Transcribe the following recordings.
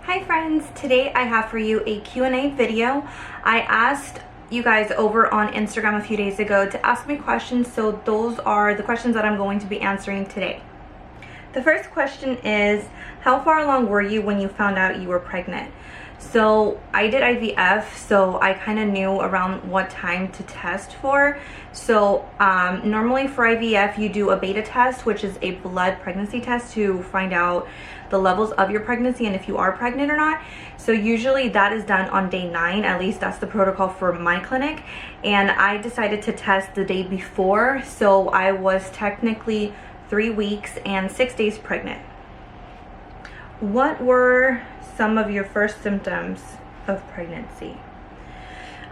Hi friends, today I have for you a Q&A video. I asked you guys over on Instagram a few days ago to ask me questions, so those are the questions that I'm going to be answering today. The first question is, how far along were you when you found out you were pregnant? So I did IVF, so I kind of knew around what time to test for. So normally for IVF you do a beta test, which is a blood pregnancy test to find out the levels of your pregnancy and if you are pregnant or not. So usually that is done on day 9, at least that's the protocol for my clinic, and I decided to test the day before, so I was technically 3 weeks and 6 days pregnant. What were some of your first symptoms of pregnancy?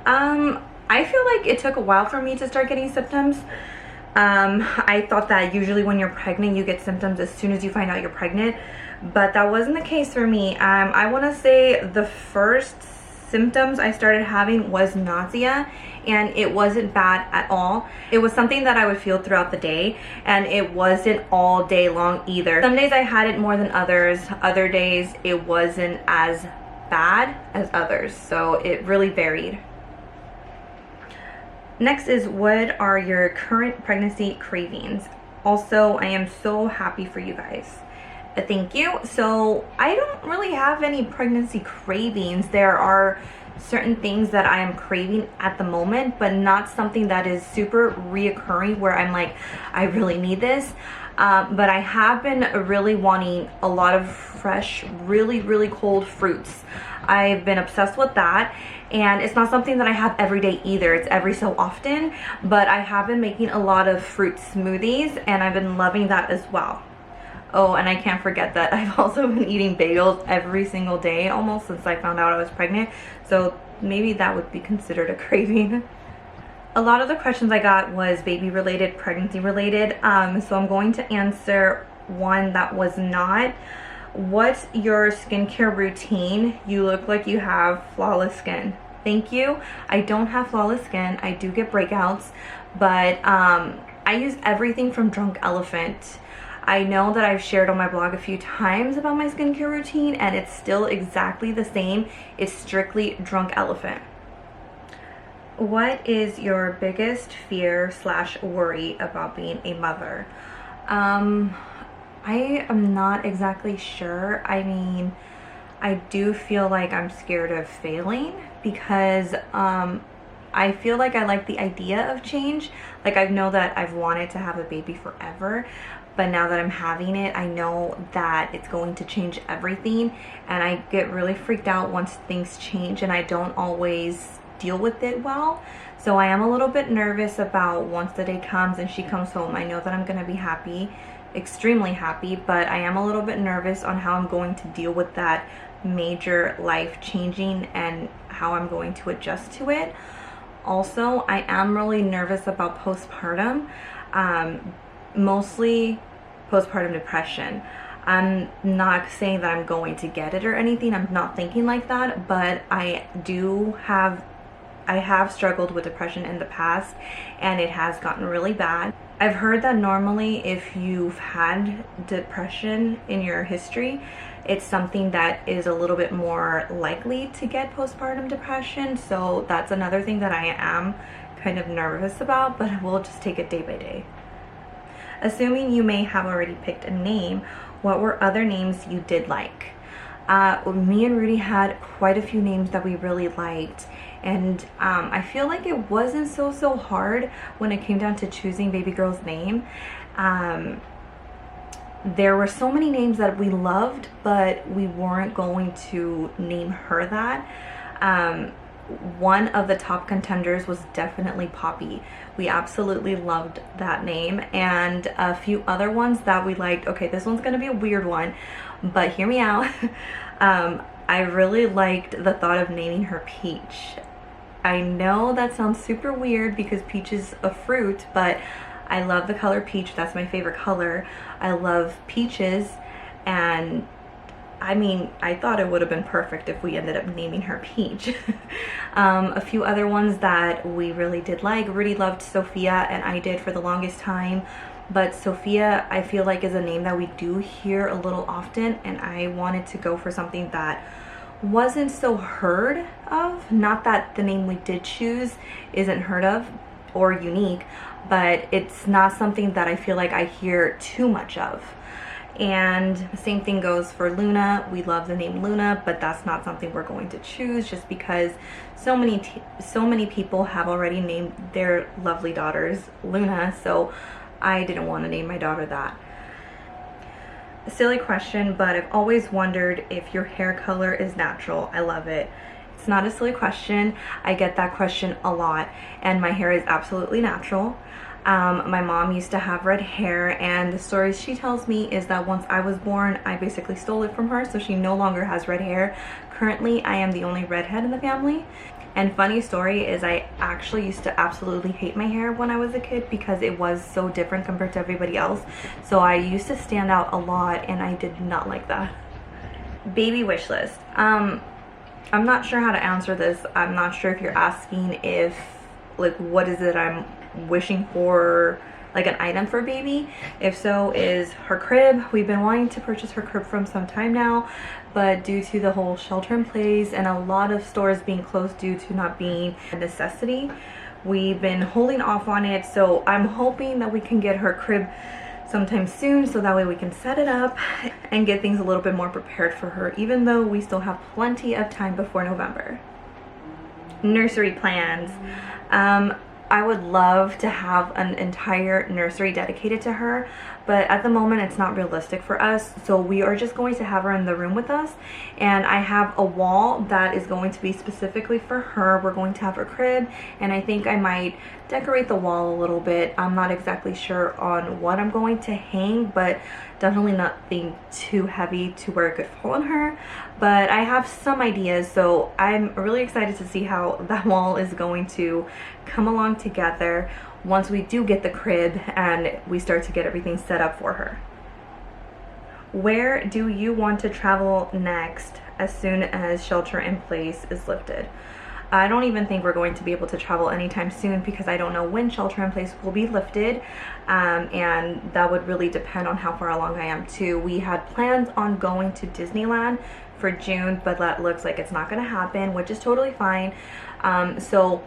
I feel like it took a while for me to start getting symptoms. I thought that usually when you're pregnant you get symptoms as soon as you find out you're pregnant, but that wasn't the case for me. I want to say the first symptoms I started having was nausea, and it wasn't bad at all. It was something that I would feel throughout the day, and it wasn't all day long either. Some days I had it more than others. Other days it wasn't as bad as others, so it really varied. Next is, what are your current pregnancy cravings? Also, I am so happy for you guys. Thank you. So I don't really have any pregnancy cravings. There are certain things that I am craving at the moment, but not something that is super reoccurring where I'm like, I really need this. But I have been really wanting a lot of fresh, really cold fruits. I've been obsessed with that, and it's not something that I have every day either. It's every so often, but I have been making a lot of fruit smoothies, and I've been loving that as well. Oh, and I can't forget that I've also been eating bagels every single day almost since I found out I was pregnant, so maybe that would be considered a craving. A lot of the questions I got was baby related, pregnancy related, so I'm going to answer one that was not. What's your skincare routine? You look like you have flawless skin. Thank you. I don't have flawless skin. I do get breakouts, but I use everything from Drunk Elephant. I know that I've shared on my blog a few times about my skincare routine, and it's still exactly the same. It's strictly Drunk Elephant. What is your biggest fear / worry about being a mother? I am not exactly sure. I mean, I do feel like I'm scared of failing because I feel like I like the idea of change. Like, I know that I've wanted to have a baby forever, but now that I'm having it, I know that it's going to change everything, and I get really freaked out once things change, and I don't always deal with it well. So I am a little bit nervous about once the day comes and she comes home. I know that I'm gonna be happy, extremely happy, but I am a little bit nervous on how I'm going to deal with that major life changing and how I'm going to adjust to it. Also, I am really nervous about postpartum, mostly postpartum depression. I'm not saying that I'm going to get it or anything. I'm not thinking like that, but I have struggled with depression in the past, and it has gotten really bad. I've heard that normally if you've had depression in your history, it's something that is a little bit more likely to get postpartum depression. So that's another thing that I am kind of nervous about, but we'll just take it day by day. Assuming you may have already picked a name, what were other names you did like? Me and Rudy had quite a few names that we really liked, and I feel like it wasn't so hard when it came down to choosing baby girl's name. There were so many names that we loved, but we weren't going to name her that. One of the top contenders was definitely Poppy. We absolutely loved that name, and a few other ones that we liked. Okay, this one's gonna be a weird one, but hear me out. I really liked the thought of naming her Peach. I know that sounds super weird because peach is a fruit, but I love the color peach. That's my favorite color. I love peaches, and I mean, I thought it would have been perfect if we ended up naming her Peach. A few other ones that we really did like. Rudy loved Sophia, and I did for the longest time. but Sophia, I feel like, is a name that we do hear a little often, and I wanted to go for something that wasn't so heard of. Not that the name we did choose isn't heard of or unique, but it's not something that I feel like I hear too much of. And the same thing goes for Luna. We love the name Luna, but that's not something we're going to choose just because so many people have already named their lovely daughters Luna, so I didn't want to name my daughter that. A silly question, but I've always wondered if your hair color is natural. I love it. It's not a silly question. I get that question a lot, and my hair is absolutely natural. My mom used to have red hair, and the stories she tells me is that once I was born, I basically stole it from her, so she no longer has red hair. Currently, I am the only redhead in the family. And funny story is I actually used to absolutely hate my hair when I was a kid because it was so different compared to everybody else. So I used to stand out a lot, and I did not like that. Baby wish list. I'm not sure how to answer this. I'm not sure if you're asking if, like, what is it I'm wishing for, like an item for a baby. If so, is her crib. We've been wanting to purchase her crib from some time now, but due to the whole shelter in place and a lot of stores being closed due to not being a necessity, we've been holding off on it. So I'm hoping that we can get her crib sometime soon, so that way we can set it up and get things a little bit more prepared for her, even though we still have plenty of time before November. Nursery plans. I would love to have an entire nursery dedicated to her, but at the moment it's not realistic for us, so we are just going to have her in the room with us. And I have a wall that is going to be specifically for her. We're going to have her crib, and I think I might decorate the wall a little bit. I'm not exactly sure on what I'm going to hang, but definitely nothing too heavy to where it could fall on her. But I have some ideas, so I'm really excited to see how that wall is going to come along together once we do get the crib and we start to get everything set up for her. Where do you want to travel next as soon as shelter in place is lifted? I don't even think we're going to be able to travel anytime soon because I don't know when shelter in place will be lifted, and that would really depend on how far along I am too. We had plans on going to Disneyland for June, but that looks like it's not going to happen, which is totally fine. So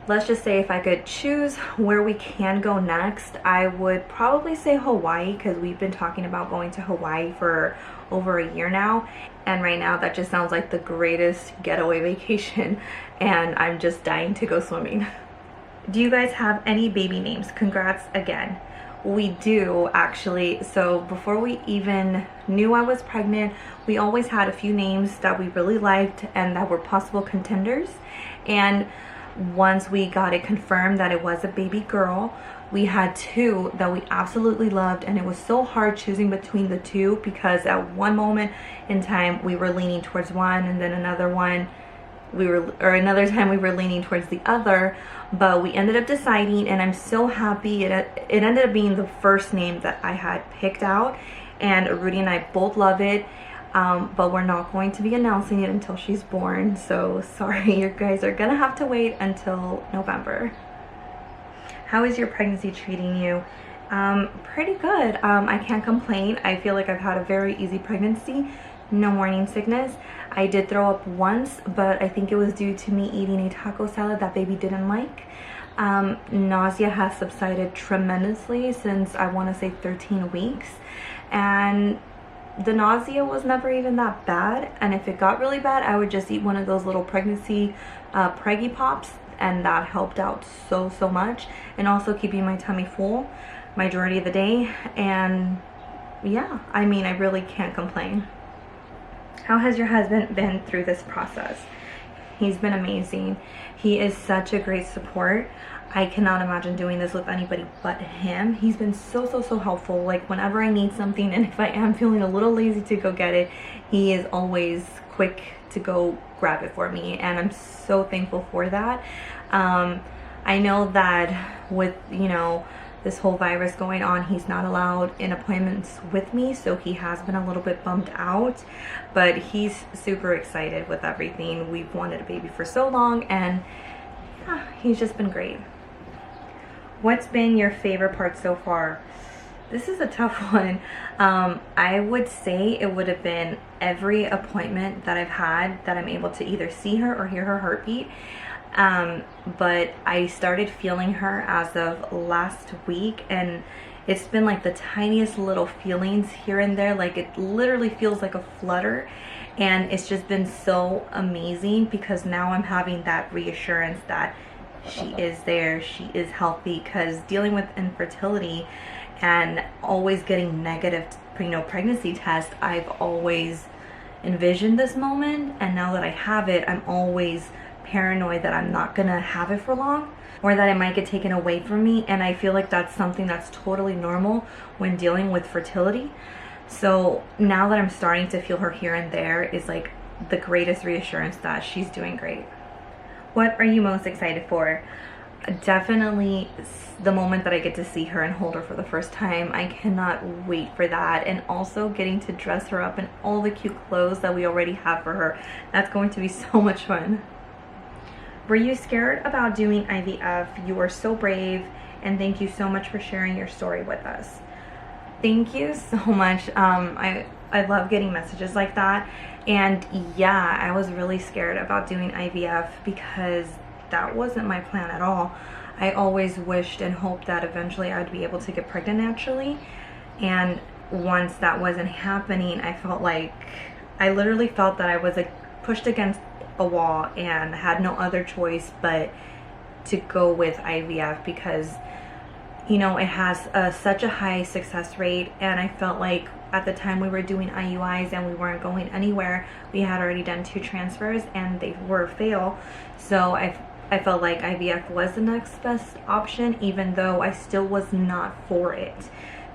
let's just say if I could choose where we can go next, I would probably say Hawaii, because we've been talking about going to Hawaii for over a year now, and right now that just sounds like the greatest getaway vacation, and I'm just dying to go swimming. Do you guys have any baby names? Congrats again. We do, actually. So before we even knew I was pregnant, we always had a few names that we really liked and that were possible contenders. And once we got it confirmed that it was a baby girl, we had two that we absolutely loved, and it was so hard choosing between the two because at one moment in time we were leaning towards one, and then another time we were leaning towards the other, but we ended up deciding, and I'm so happy it ended up being the first name that I had picked out, and Rudy and I both love it. But we're not going to be announcing it until she's born, so sorry, you guys are gonna have to wait until November. How is your pregnancy treating you? Pretty good. I can't complain. I feel like I've had a very easy pregnancy. No morning sickness. I did throw up once, but I think it was due to me eating a taco salad that baby didn't like. Nausea has subsided tremendously since I want to say 13 weeks, and the nausea was never even that bad, and if it got really bad, I would just eat one of those little pregnancy preggy pops, and that helped out so much, and also keeping my tummy full majority of the day. And yeah, I mean, I really can't complain. How has your husband been through this process? He's been amazing. He is such a great support. I cannot imagine doing this with anybody but him. He's been so helpful. Like whenever I need something, and if I am feeling a little lazy to go get it, he is always quick to go grab it for me, and I'm so thankful for that. I know that with, you know, this whole virus going on, he's not allowed in appointments with me, so he has been a little bit bummed out, but he's super excited with everything. We've wanted a baby for so long, and yeah, he's just been great. What's been your favorite part so far? This is a tough one. I would say it would have been every appointment that I've had that I'm able to either see her or hear her heartbeat. But I started feeling her as of last week, and it's been like the tiniest little feelings here and there. Like it literally feels like a flutter, and it's just been so amazing because now I'm having that reassurance that she is there, she is healthy. Because dealing with infertility and always getting negative, pregnancy tests, I've always envisioned this moment, and now that I have it, I'm always paranoid that I'm not gonna have it for long, or that it might get taken away from me. And I feel like that's something that's totally normal when dealing with fertility. So now that I'm starting to feel her here and there is like the greatest reassurance that she's doing great. What are you most excited for? Definitely the moment that I get to see her and hold her for the first time. I cannot wait for that. And also getting to dress her up in all the cute clothes that we already have for her. That's going to be so much fun. Were you scared about doing IVF? You are so brave, and thank you so much for sharing your story with us. Thank you so much. I love getting messages like that. And yeah, I was really scared about doing IVF because that wasn't my plan at all. I always wished and hoped that eventually I'd be able to get pregnant naturally. And once that wasn't happening, I literally felt that I was like pushed against a wall and had no other choice but to go with IVF because it has such a high success rate. And I felt like at the time we were doing IUIs and we weren't going anywhere. We had already done 2 transfers and they were a fail. So I felt like IVF was the next best option, even though I still was not for it.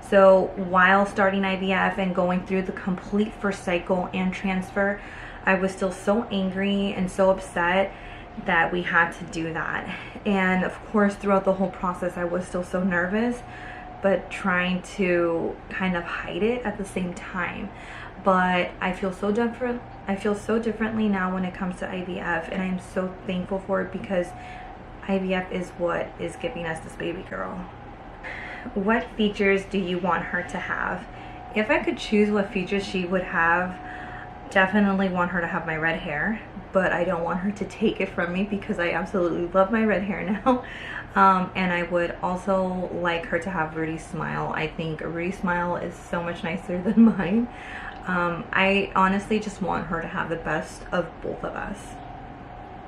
So while starting IVF and going through the complete first cycle and transfer, I was still so angry and so upset that we had to do that. And of course, throughout the whole process, I was still so nervous, but trying to kind of hide it at the same time. But I feel so different. I feel so differently now when it comes to IVF, and I'm so thankful for it because IVF is what is giving us this baby girl. What features do you want her to have? If I could choose what features she would have, definitely want her to have my red hair, but I don't want her to take it from me because I absolutely love my red hair now. And I would also like her to have Rudy's smile. I think Rudy's smile is so much nicer than mine. I honestly just want her to have the best of both of us.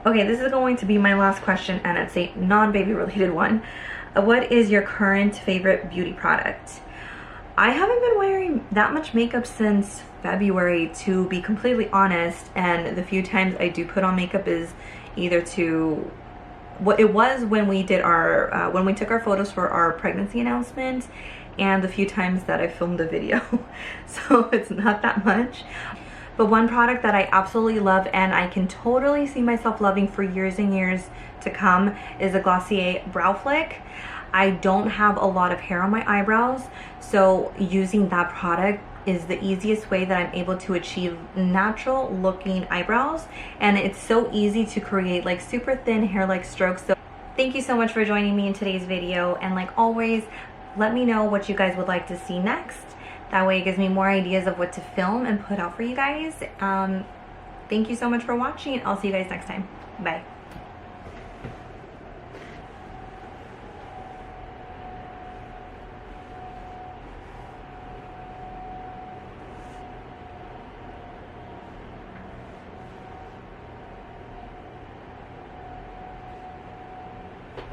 Okay, this is going to be my last question, and it's a non-baby related one. What is your current favorite beauty product? I haven't been wearing that much makeup since February, to be completely honest, and the few times I do put on makeup is either to what it was when we did our when we took our photos for our pregnancy announcement, and the few times that I filmed a video. So it's not that much. But one product that I absolutely love and I can totally see myself loving for years and years to come is a Glossier Brow Flick. I don't have a lot of hair on my eyebrows, so using that product is the easiest way that I'm able to achieve natural looking eyebrows, and it's so easy to create like super thin hair-like strokes. So thank you so much for joining me in today's video, and like always, let me know what you guys would like to see next. That way it gives me more ideas of what to film and put out for you guys. Thank you so much for watching. I'll see you guys next time. Bye.